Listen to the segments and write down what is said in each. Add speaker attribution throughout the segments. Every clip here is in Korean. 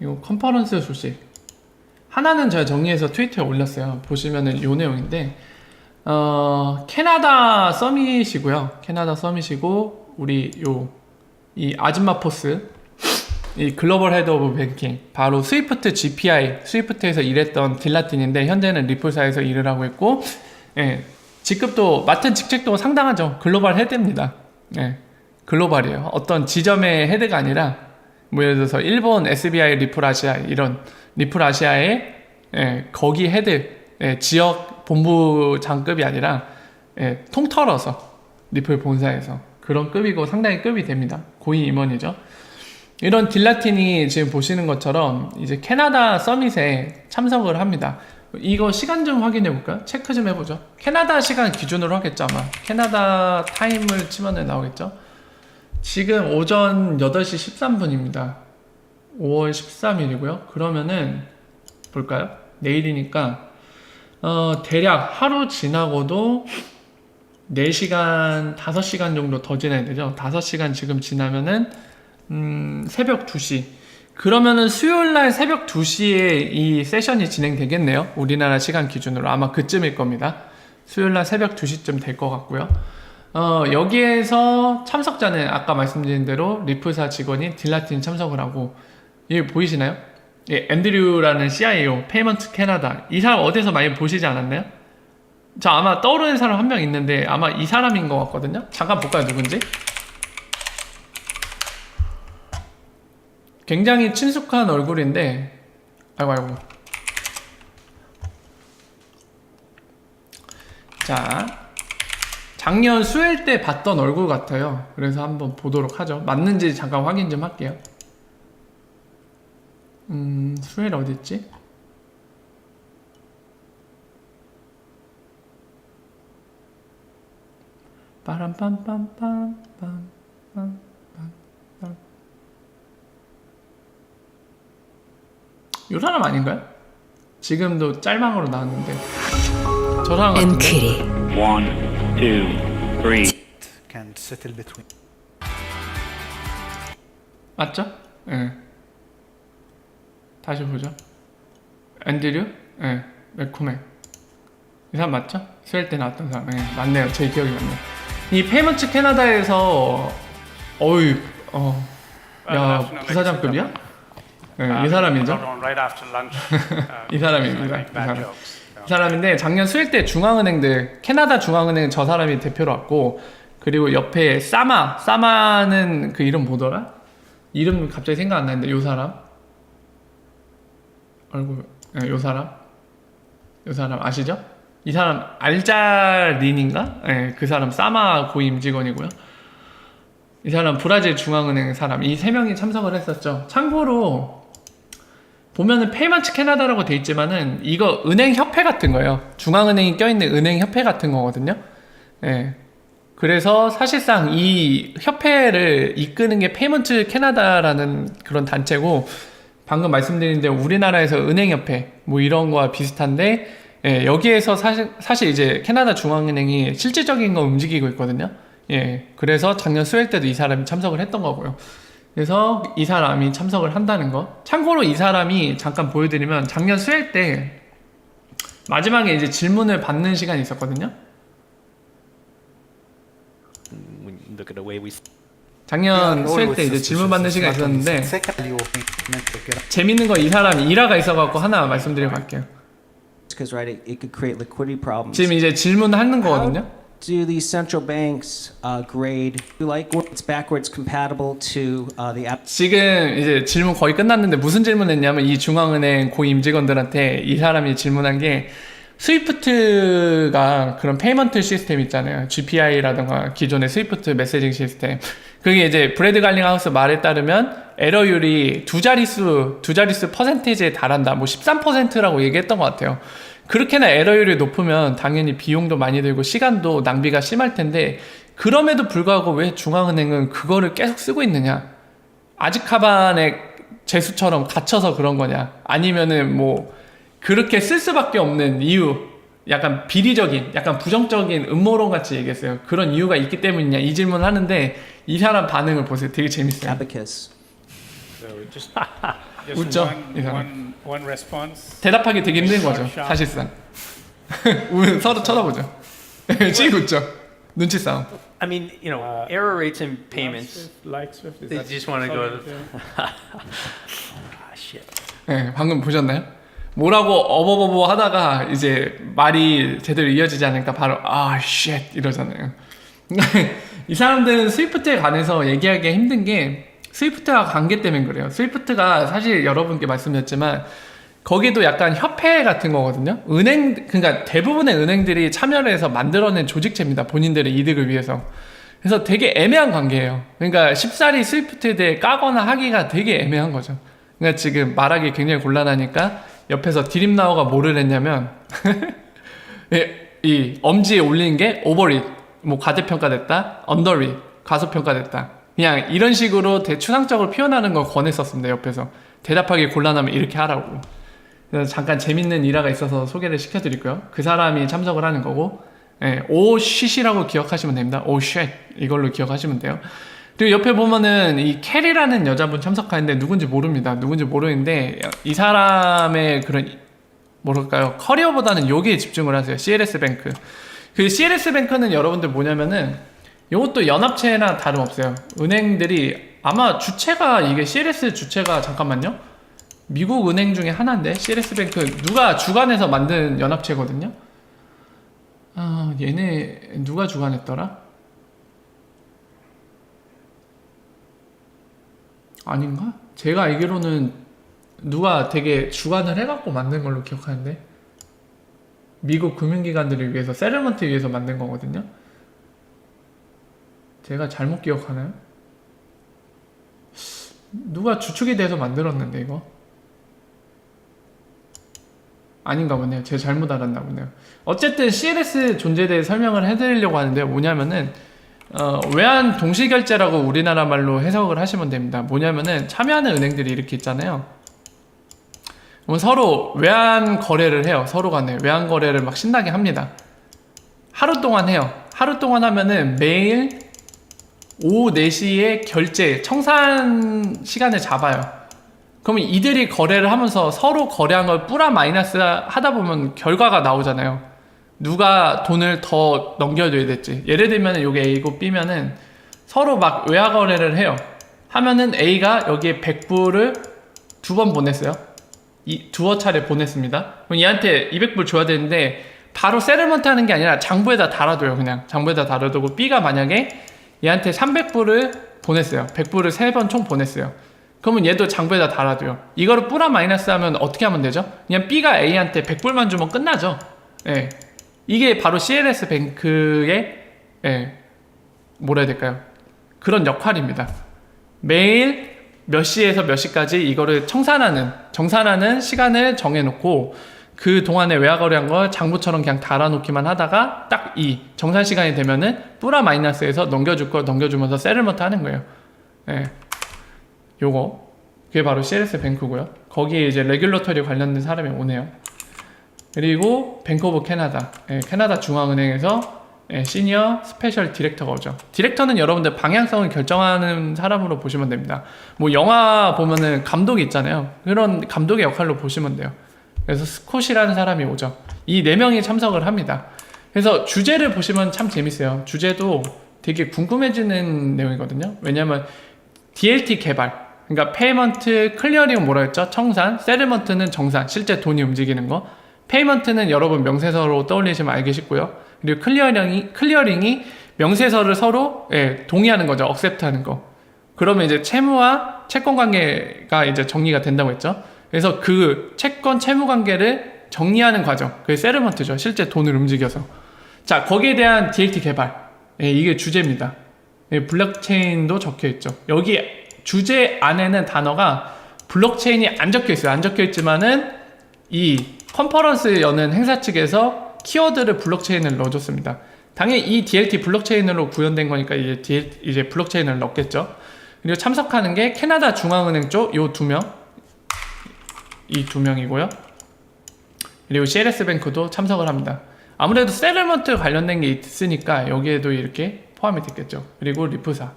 Speaker 1: 이거 컨퍼런스 소식 하나는 제가 정리해서 트위터에 올렸어요. 보시면은 요 내용인데 캐나다 서밋이고요. 캐나다 서밋이고 우리 이 아줌마 포스 이 글로벌 헤드 오브 뱅킹 바로 스위프트 GPI 스위프트에서 일했던 딜라틴인데 현재는 리플사에서 일을 하고 있고 예, 직급도 맡은 직책도 상당하죠. 글로벌 헤드입니다. 예, 글로벌이에요. 어떤 지점의 헤드가 아니라 뭐 예를 들어서 일본 SBI 리플아시아 이런 리플아시아의 예, 거기 헤드 예, 지역 본부장급이 아니라 예, 통틀어서 리플 본사에서 그런 급이고 상당히 급이 됩니다. 고위 임원이죠. 이런 딜라틴이 지금 보시는 것처럼 이제 캐나다 서밋에 참석을 합니다. 이거 시간 좀 확인해 볼까요? 체크 좀 해보죠. 캐나다 시간 기준으로 하겠죠 아마. 캐나다 타임을 치면 나오겠죠. 지금 오전 8시 13분입니다 5월 13일이고요 그러면은 볼까요? 내일이니까 대략 하루 지나고도 4시간 5시간 정도 더 지나야 되죠. 5시간 지금 지나면은 새벽 2시 그러면은 수요일날 새벽 2시에 이 세션이 진행되겠네요. 우리나라 시간 기준으로 아마 그쯤일 겁니다. 수요일날 새벽 2시쯤 될 것 같고요. 여기에서 참석자는 아까 말씀드린 대로 리플사 직원이 딜라틴 참석을 하고 여기 보이시나요? 예, 앤드류라는 CIO 페이먼트 캐나다 이 사람 어디서 많이 보시지 않았나요? 저 아마 떠오르는 사람 한 명 있는데 아마 이 사람인 것 같거든요. 잠깐 볼까요 누군지? 굉장히 친숙한 얼굴인데 아이고 자 작년 수요일 때 봤던 얼굴 같아요. 그래서 한번 보도록 하죠. 맞는지 잠깐 확인 좀 할게요. 수요일 어딨지? 빠람빰빰빰빰빰빰 요 사람 아닌가요? 지금도 짤방으로 나왔는데 저랑 같은데?
Speaker 2: 1, 2, 3.
Speaker 3: Can settle between.
Speaker 1: 맞죠? 예. 네. 다시 보죠. 앤드류? 예. 네. 매코맥. 이 사람 맞죠? 수요일 때 나왔던 사람. 예. 네. 맞네요. 제 기억이 맞네요. 이 페이먼트 캐나다에서 야 부사장급이야? 네, 이 사람이죠. 이 사람입니다. 이 사람인데 작년 수일 때 중앙은행들 캐나다 중앙은행 저 사람이 대표로 왔고 그리고 옆에 사마는 그 이름 뭐더라? 이름 갑자기 생각 안 나는데 요 사람 얼굴 네, 요 사람 아시죠? 이 사람 알자린인가? 네, 그 사람 사마 고임 직원이고요. 이 사람 브라질 중앙은행 사람 이 세 명이 참석을 했었죠. 참고로 보면은 페이먼트 캐나다라고 돼 있지만은 이거 은행 협회 같은 거예요. 중앙은행이 껴있는 은행 협회 같은 거거든요. 예. 그래서 사실상 이 협회를 이끄는 게 페이먼트 캐나다라는 그런 단체고 방금 말씀드린 대로 우리나라에서 은행협회 뭐 이런 거와 비슷한데 예, 여기에서 사실 이제 캐나다 중앙은행이 실질적인 거 움직이고 있거든요. 예. 그래서 작년 수요일 때도 이 사람이 참석을 했던 거고요. 그래서 이 사람이 참석을 한다는 거. 참고로 이 사람이 잠깐 보여드리면 작년 수요일 때 마지막에 이제 질문을 받는 시간이 있었거든요. 작년 수요일 때 이제 질문 받는 시간이 있었는데 재밌는 거 이 사람이 일화가 있어갖고 하나 말씀드리고 갈게요. 지금 이제 질문하는 거거든요.
Speaker 4: Do these central banks grade like what's backwards compatible to the app?
Speaker 1: 지금 이제 질문 거의 끝났는데 무슨 질문했냐면 이 중앙은행 고임 직원들한테 이 사람이 질문한 게 스위프트가 그런 페이먼트 시스템 있잖아요. GPI라든가 기존의 스위프트 메시징 시스템. 그게 이제 브래드 갈링하우스 말에 따르면 에러율이 두 자릿수 퍼센테이지에 달한다. 뭐 13%라고 얘기했던 것 같아요. 그렇게나 에러율이 높으면 당연히 비용도 많이 들고 시간도 낭비가 심할 텐데 그럼에도 불구하고 왜 중앙은행은 그거를 계속 쓰고 있느냐? 아즈카반의 재수처럼 갇혀서 그런 거냐? 아니면은 뭐 그렇게 쓸 수밖에 없는 이유 약간 비리적인, 약간 부정적인 음모론 같이 얘기했어요. 그런 이유가 있기 때문이냐 이 질문을 하는데 이 사람 반응을 보세요. 되게 재밌어요.
Speaker 4: Abacus.
Speaker 2: So just
Speaker 1: 웃죠, 이
Speaker 2: one,
Speaker 1: 사람.
Speaker 2: one response.
Speaker 1: 대답하기 되게 힘든 거죠. 사실상. 서로 쳐다보죠. 씩 웃죠. 눈치 싸움.
Speaker 3: I mean, you know, error rates in payments.
Speaker 2: Like Swift, is
Speaker 3: They
Speaker 2: that
Speaker 3: just wanna go to-
Speaker 2: solid,
Speaker 3: Ah, shit.
Speaker 1: 네, 방금 보셨나요? 뭐라고 어버버버 하다가 이제 말이 제대로 이어지지 않으니까 바로 쉣 이러잖아요. 이 사람들은 스위프트에 관해서 얘기하기가 힘든 게 스위프트와 관계 때문에 그래요. 스위프트가 사실 여러분께 말씀드렸지만 거기도 약간 협회 같은 거거든요. 그러니까 대부분의 은행들이 참여를 해서 만들어낸 조직체입니다. 본인들의 이득을 위해서. 그래서 되게 애매한 관계예요. 그러니까 쉽사리 스위프트에 대해 까거나 하기가 되게 애매한 거죠. 그러니까 지금 말하기 굉장히 곤란하니까 옆에서 드림나우가 뭐를 했냐면 이 엄지에 올리는 게 오버릿, 뭐 과대평가됐다, 언더릿, 과소평가됐다. 그냥 이런 식으로 추상적으로 표현하는 걸 권했었습니다. 옆에서 대답하기 곤란하면 이렇게 하라고. 그래서 잠깐 재밌는 일화가 있어서 소개를 시켜드릴게요. 그 사람이 참석을 하는 거고, 오쉿이라고 기억하시면 됩니다. 오쉣 이걸로 기억하시면 돼요. 그리고 옆에 보면은 이 캐리라는 여자분 참석하는데 누군지 모릅니다. 누군지 모르는데 이 사람의 그런 뭐랄까요, 커리어보다는 여기에 집중을 하세요. CLS 뱅크. 그 CLS 뱅크는 여러분들 뭐냐면은 이것도 연합체나 다름없어요. 은행들이 아마 주체가 이게 CLS 주체가 잠깐만요. 미국 은행 중에 하나인데 CLS 뱅크 누가 주관해서 만든 연합체거든요. 얘네 누가 주관했더라? 아닌가? 제가 알기로는 누가 되게 주관을 해갖고 만든 걸로 기억하는데 미국 금융기관들을 위해서 세틀먼트 위해서 만든 거거든요. 제가 잘못 기억하나요? 누가 주축이 돼서 만들었는데 이거? 아닌가 보네요. 제가 잘못 알았나 보네요. 어쨌든 CLS 존재에 대해 설명을 해드리려고 하는데요. 뭐냐면은 외환 동시결제라고 우리나라 말로 해석을 하시면 됩니다. 뭐냐면은 참여하는 은행들이 이렇게 있잖아요. 서로 외환 거래를 해요. 서로 간에 외환 거래를 막 신나게 합니다. 하루 동안 해요. 하루 동안 하면은 매일 오후 4시에 결제, 청산 시간을 잡아요. 그러면 이들이 거래를 하면서 서로 거래한 걸 뿌라 마이너스 하다 보면 결과가 나오잖아요. 누가 돈을 더 넘겨줘야 될지. 예를 들면 여기 A고 B면은 서로 막 외화 거래를 해요. 하면은 A가 여기에 100불을 2번 보냈어요. 두어 차례 보냈습니다. 그럼 얘한테 200불 줘야 되는데 바로 세틀먼트 하는 게 아니라 장부에다 달아둬요. 그냥 장부에다 달아두고 B가 만약에 얘한테 300불을 보냈어요. 100불을 3번 총 보냈어요. 그러면 얘도 장부에다 달아둬요. 이거를 뿌라 마이너스 하면 어떻게 하면 되죠? 그냥 B가 A한테 100불만 주면 끝나죠. 예. 이게 바로 CLS 뱅크의 뭐라 해야 될까요? 그런 역할입니다. 매일 몇 시에서 몇 시까지 이거를 정산하는 시간을 정해놓고 그 동안에 외화 거래한 걸 장부처럼 그냥 달아놓기만 하다가 딱 이 정산 시간이 되면은 뿌라 마이너스에서 넘겨줄 걸 넘겨주면서 세틀먼트 하는 거예요. 요거 그게 바로 CLS 뱅크고요. 거기에 이제 레귤러터리 관련된 사람이 오네요. 그리고 뱅크 오브 캐나다, 캐나다 중앙은행에서 시니어 스페셜 디렉터가 오죠. 디렉터는 여러분들 방향성을 결정하는 사람으로 보시면 됩니다. 뭐 영화 보면은 감독이 있잖아요. 그런 감독의 역할로 보시면 돼요. 그래서 스콧이라는 사람이 오죠. 이 4명이 참석을 합니다. 그래서 주제를 보시면 참 재밌어요. 주제도 되게 궁금해지는 내용이거든요. 왜냐면 DLT 개발, 그러니까 페이먼트, 클리어링은 뭐라 했죠? 청산, 세틀먼트는 정산, 실제 돈이 움직이는 거. 페이먼트는 여러분 명세서로 떠올리시면 알기 쉽고요. 그리고 클리어링이 명세서를 서로 동의하는 거죠. 억셉트하는 거. 그러면 이제 채무와 채권 관계가 이제 정리가 된다고 했죠. 그래서 그 채권 채무 관계를 정리하는 과정, 그게 세틀먼트죠. 실제 돈을 움직여서. 자, 거기에 대한 DLT 개발, 이게 주제입니다. 블록체인도 적혀 있죠. 여기 주제 안에는 단어가 블록체인이 안 적혀 있어요. 안 적혀 있지만은 이 컨퍼런스 여는 행사 측에서 키워드를 블록체인을 넣어줬습니다. 당연히 이 DLT 블록체인으로 구현된 거니까 이제 블록체인을 넣겠죠. 그리고 참석하는 게 캐나다 중앙은행 쪽 요 2명, 이 2명이고요. 그리고 CLS 뱅크도 참석을 합니다. 아무래도 세틀먼트 관련된 게 있으니까 여기에도 이렇게 포함이 됐겠죠. 그리고 리프사.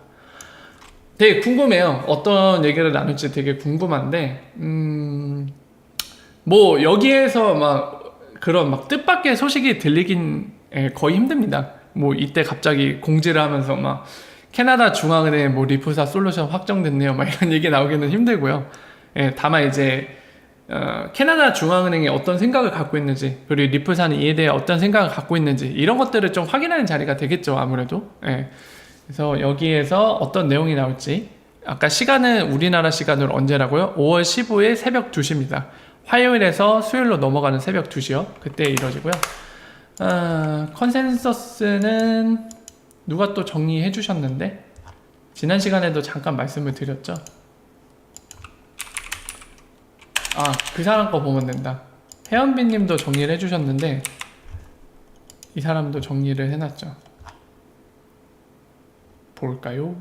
Speaker 1: 되게 궁금해요. 어떤 얘기를 나눌지 되게 궁금한데, 뭐, 여기에서 막 그런 막 뜻밖의 소식이 들리긴 거의 힘듭니다. 뭐, 이때 갑자기 공지를 하면서 막 캐나다 중앙은행 뭐 리프사 솔루션 확정됐네요. 막 이런 얘기 나오기는 힘들고요. 다만 이제, 캐나다 중앙은행이 어떤 생각을 갖고 있는지, 그리고 리프사는 이에 대해 어떤 생각을 갖고 있는지, 이런 것들을 좀 확인하는 자리가 되겠죠, 아무래도. 그래서 여기에서 어떤 내용이 나올지. 아까 시간은 우리나라 시간으로 언제라고요? 5월 15일 새벽 2시입니다. 화요일에서 수요일로 넘어가는 새벽 2시요. 그때 이루어지고요. 컨센서스는 누가 또 정리해 주셨는데, 지난 시간에도 잠깐 말씀을 드렸죠. 그 사람 거 보면 된다. 혜연비 님도 정리를 해주셨는데, 이 사람도 정리를 해놨죠. 볼까요?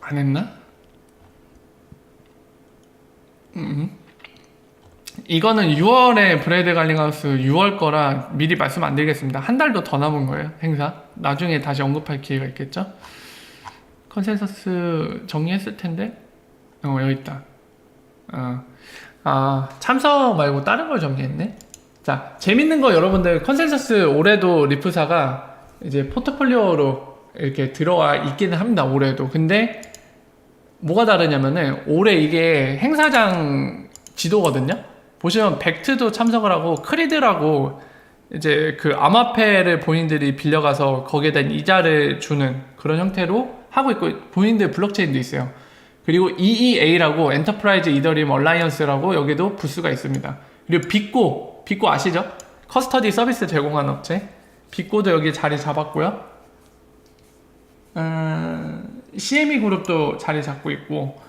Speaker 1: 안 했나? 이거는 6월에 브레이드 갈링하우스 6월 거라 미리 말씀 안 드리겠습니다. 한 달도 더 남은 거예요, 행사. 나중에 다시 언급할 기회가 있겠죠? 컨센서스 정리했을 텐데? 여기 있다. 참석 말고 다른 걸 정리했네? 자, 재밌는 거 여러분들, 컨센서스 올해도 리프사가 이제 포트폴리오로 이렇게 들어와 있기는 합니다, 올해도. 근데 뭐가 다르냐면은 올해 이게 행사장 지도거든요? 보시면 벡트도 참석을 하고 크리드라고 이제 그 암호화폐를 본인들이 빌려가서 거기에 대한 이자를 주는 그런 형태로 하고 있고, 본인들 블록체인도 있어요. 그리고 EEA라고 엔터프라이즈 이더리움 얼라이언스라고 여기도 부스가 있습니다. 그리고 빅고 아시죠? 커스터디 서비스 제공하는 업체. 빅고도 여기 자리 잡았고요. CME 그룹도 자리 잡고 있고,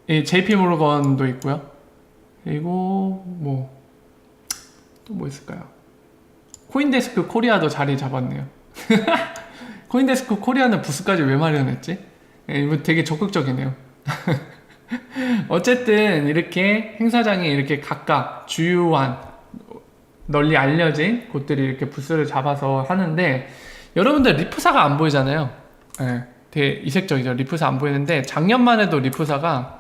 Speaker 1: 이 JP 모르건도 있고요. 그리고 또 뭐 있을까요? 코인데스크 코리아도 자리 잡았네요. 코인데스크 코리아는 부스까지 왜 마련했지? 이거 되게 적극적이네요. 어쨌든 이렇게 행사장이 이렇게 각각 주요한 널리 알려진 곳들이 이렇게 부스를 잡아서 하는데, 여러분들 리프사가 안 보이잖아요. 되게 이색적이죠. 리프사 안 보이는데, 작년만 해도 리프사가,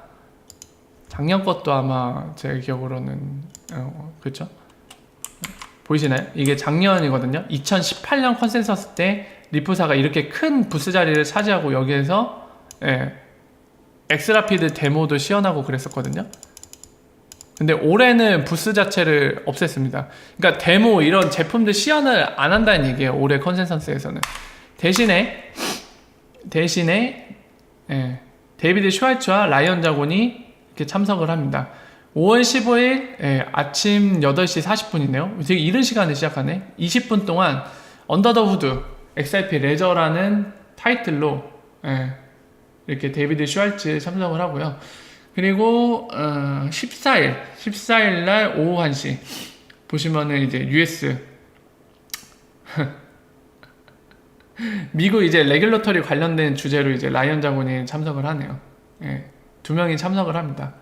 Speaker 1: 작년 것도 아마 제 기억으로는 그렇죠? 보이시나요? 이게 작년이거든요. 2018년 컨센서스 때 리프사가 이렇게 큰 부스 자리를 차지하고 여기에서 엑스라피드 데모도 시연하고 그랬었거든요. 근데 올해는 부스 자체를 없앴습니다. 그러니까 데모 이런 제품들 시연을 안 한다는 얘기예요, 올해 컨센서스에서는. 대신에 데이비드 슈왈츠와 라이언 자곤이 이렇게 참석을 합니다. 5월 15일 아침 8시 40분이네요. 되게 이른 시간에 시작하네. 20분 동안 언더 더 후드 XRP 레저라는 타이틀로 이렇게 데이비드 슈왈츠 참석을 하고요. 그리고 14일 날 오후 1시 보시면은 이제 US 미국 이제 레귤러터리 관련된 주제로 이제 라이언 자곤이 참석을 하네요. 2명이 참석을 합니다.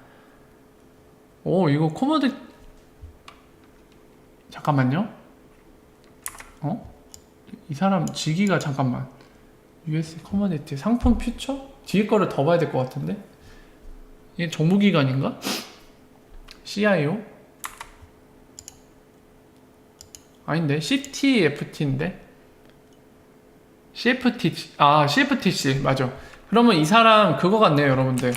Speaker 1: 오, 이거 코모드 잠깐만요. 이 사람 직위가 잠깐만. US 커머니티 상품 퓨처? 뒤에 거를 더 봐야 될 것 같은데? 이게 정부기관인가? CIO? 아닌데? CTFT인데? CFTC 맞아. 그러면 이 사람 그거 같네요, 여러분들.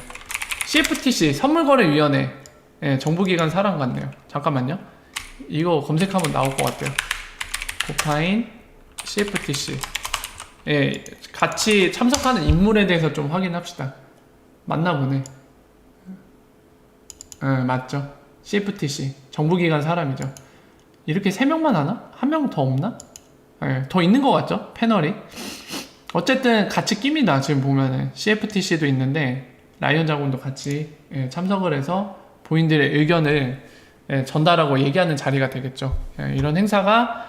Speaker 1: CFTC 선물거래위원회 정부기관 사람 같네요. 잠깐만요. 이거 검색하면 나올 것 같아요. 코카인 CFTC. 같이 참석하는 인물에 대해서 좀 확인합시다. 맞나 보네. 맞죠. CFTC 정부기관 사람이죠. 이렇게 3명만 하나? 1명 더 없나? 더 있는 것 같죠? 패널이. 어쨌든 같이 낍니다. 지금 보면은 CFTC도 있는데 라이언 자곤도 같이 참석을 해서 본인들의 의견을 전달하고 얘기하는 자리가 되겠죠. 이런 행사가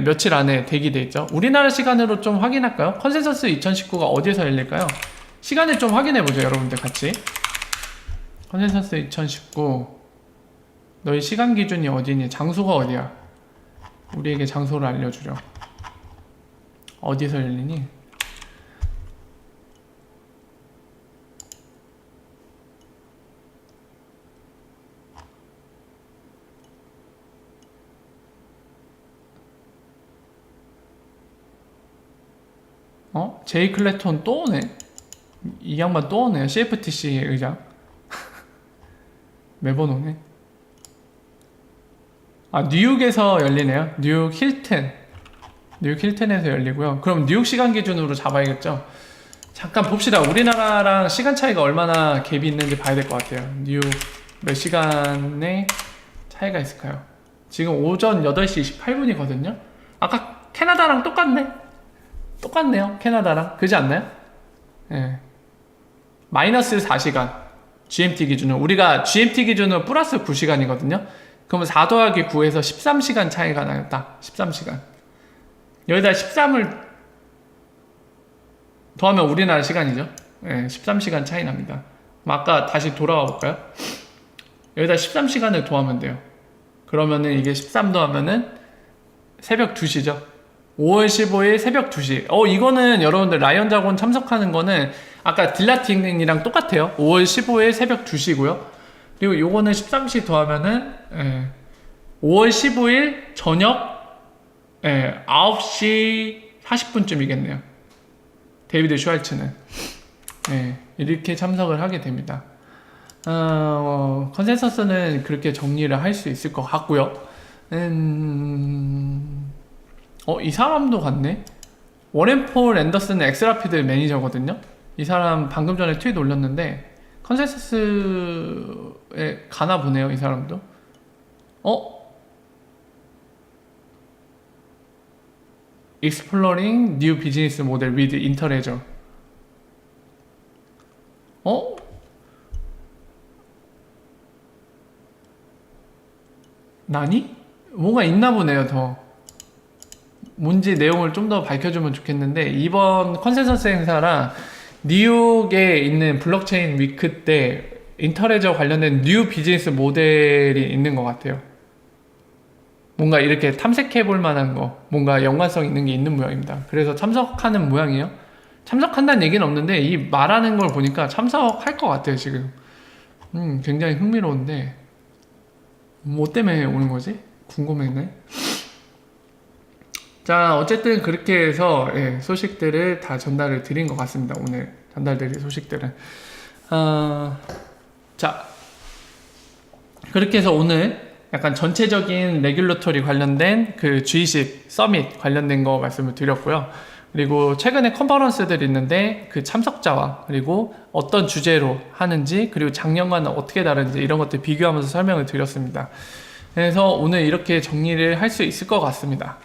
Speaker 1: 며칠 안에 대기돼 있죠. 우리나라 시간으로 좀 확인할까요? 컨센서스 2019가 어디에서 열릴까요? 시간을 좀 확인해 보죠, 여러분들 같이. 컨센서스 2019. 너희 시간 기준이 어디니? 장소가 어디야? 우리에게 장소를 알려주려. 어디서 열리니? 제이 클레톤 또 오네? 이 양반 또 오네요. CFTC 의장. 매번 오네. 뉴욕에서 열리네요. 뉴욕 힐튼에서 열리고요. 그럼 뉴욕 시간 기준으로 잡아야겠죠. 잠깐 봅시다. 우리나라랑 시간 차이가 얼마나 갭이 있는지 봐야 될 것 같아요. 뉴욕 몇 시간의 차이가 있을까요? 지금 오전 8시 28분이거든요. 아까 캐나다랑 똑같네요. 캐나다랑. 그지 않나요? 예. 마이너스 4시간. GMT 기준으로. 우리가 GMT 기준으로 플러스 9시간이거든요. 그러면 4 더하기 9에서 13시간 차이가 나겠다. 13시간. 여기다 13을 더하면 우리나라 시간이죠. 예, 13시간 차이 납니다. 그럼 아까 다시 돌아가 볼까요? 여기다 13시간을 더하면 돼요. 그러면은 이게 13 더하면은 새벽 2시죠. 5월 15일 새벽 2시. 이거는 여러분들 라이언 자곤 참석하는 거는 아까 딜라팅이랑 똑같아요. 5월 15일 새벽 2시고요. 그리고 요거는 13시 더하면은 5월 15일 저녁 9시 40분쯤이겠네요. 데이비드 슈왈츠는 이렇게 참석을 하게 됩니다. 컨센서스는 그렇게 정리를 할 수 있을 것 같고요. 이 사람도 갔네. 워렌 폴 앤더슨 엑스라피드 매니저거든요. 이 사람 방금 전에 트윗 올렸는데 컨센서스에 가나 보네요. 이 사람도. Exploring new business model with Interledger. 나니? 뭐가 있나 보네요. 더 뭔지 내용을 좀 더 밝혀주면 좋겠는데, 이번 컨센서스 행사랑 뉴욕에 있는 블록체인 위크 때 인터레저 관련된 뉴 비즈니스 모델이 있는 것 같아요. 뭔가 이렇게 탐색해볼 만한 거, 뭔가 연관성 있는 게 있는 모양입니다. 그래서 참석하는 모양이에요. 참석한다는 얘기는 없는데 이 말하는 걸 보니까 참석할 것 같아요. 지금 굉장히 흥미로운데 뭐 때문에 오는 거지? 궁금했네. 자, 어쨌든 그렇게 해서 소식들을 다 전달을 드린 것 같습니다. 오늘 전달드릴 소식들은 자, 그렇게 해서 오늘 약간 전체적인 레귤러토리 관련된 그 G20 서밋 관련된 거 말씀을 드렸고요. 그리고 최근에 컨퍼런스들이 있는데 그 참석자와 그리고 어떤 주제로 하는지, 그리고 작년과는 어떻게 다른지 이런 것들 비교하면서 설명을 드렸습니다. 그래서 오늘 이렇게 정리를 할 수 있을 것 같습니다.